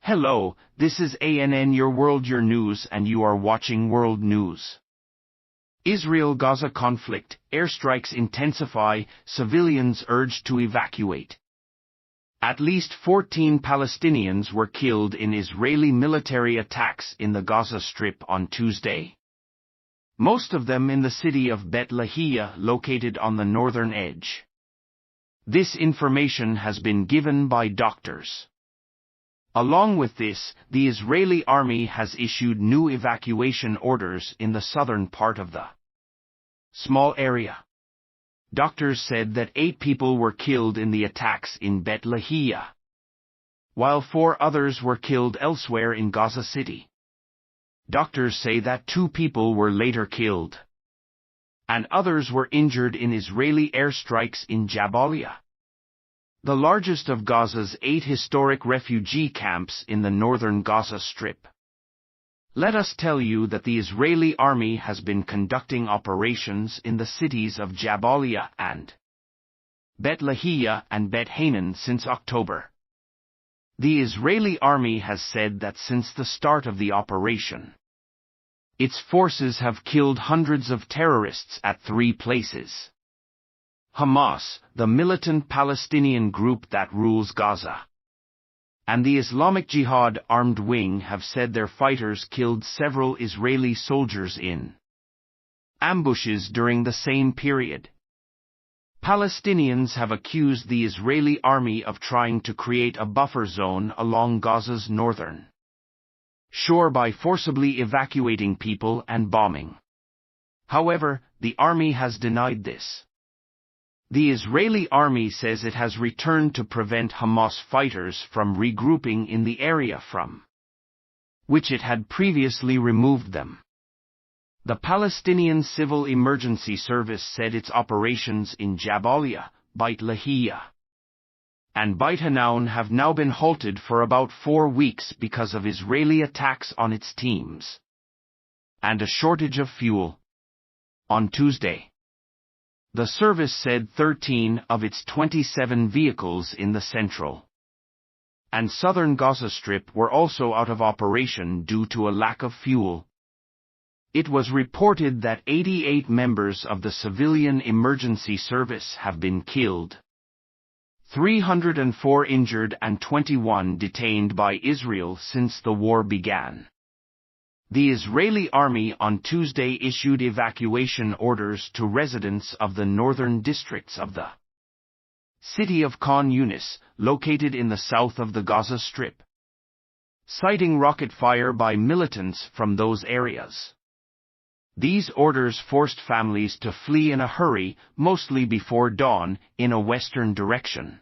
Hello, this is ANN Your World Your News and you are watching World News. Israel-Gaza conflict, airstrikes intensify, civilians urged to evacuate. At least 14 Palestinians were killed in Israeli military attacks in the Gaza Strip on Tuesday. Most of them in the city of Beit Lahiya, located on the northern edge. This information has been given by doctors. Along with this, the Israeli army has issued new evacuation orders in the southern part of the small area. Doctors said that 8 people were killed in the attacks in Beit Lahiya, while 4 others were killed elsewhere in Gaza City. Doctors say that 2 people were later killed, and others were injured in Israeli airstrikes in Jabalia, the largest of Gaza's 8 historic refugee camps in the northern Gaza Strip. Let us tell you that the Israeli army has been conducting operations in the cities of Jabalia and Beit Lahiya and Beit Hanan since October. The Israeli army has said that since the start of the operation, its forces have killed hundreds of terrorists at 3 places. Hamas, the militant Palestinian group that rules Gaza, and the Islamic Jihad armed wing have said their fighters killed several Israeli soldiers in ambushes during the same period. Palestinians have accused the Israeli army of trying to create a buffer zone along Gaza's northern shore by forcibly evacuating people and bombing. However, the army has denied this. The Israeli army says it has returned to prevent Hamas fighters from regrouping in the area from which it had previously removed them. The Palestinian Civil Emergency Service said its operations in Jabalia, Beit Lahiya, and Beit Hanan have now been halted for about 4 weeks because of Israeli attacks on its teams and a shortage of fuel. On Tuesday, the service said 13 of its 27 vehicles in the central and southern Gaza Strip were also out of operation due to a lack of fuel. It was reported that 88 members of the civilian emergency service have been killed, 304 injured and 21 detained by Israel since the war began. The Israeli army on Tuesday issued evacuation orders to residents of the northern districts of the city of Khan Yunis, located in the south of the Gaza Strip, citing rocket fire by militants from those areas. These orders forced families to flee in a hurry, mostly before dawn, in a western direction.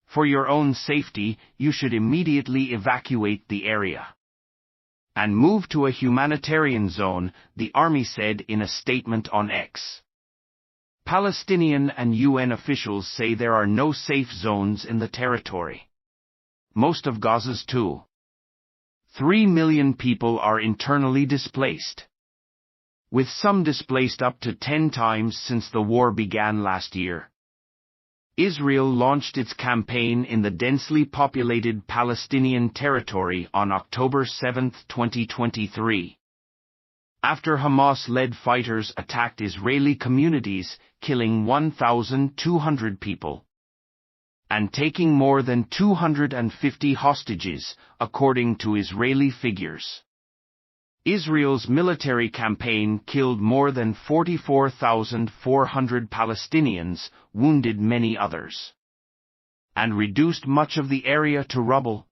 For your own safety, you should immediately evacuate the area and move to a humanitarian zone, the army said in a statement on X. Palestinian and UN officials say there are no safe zones in the territory. Most of Gaza's 2.3 million people are internally displaced, with some displaced up to 10 times since the war began last year. Israel launched its campaign in the densely populated Palestinian territory on October 7, 2023. After Hamas-led fighters attacked Israeli communities, killing 1,200 people and taking more than 250 hostages, according to Israeli figures. Israel's military campaign killed more than 44,400 Palestinians, wounded many others, and reduced much of the area to rubble.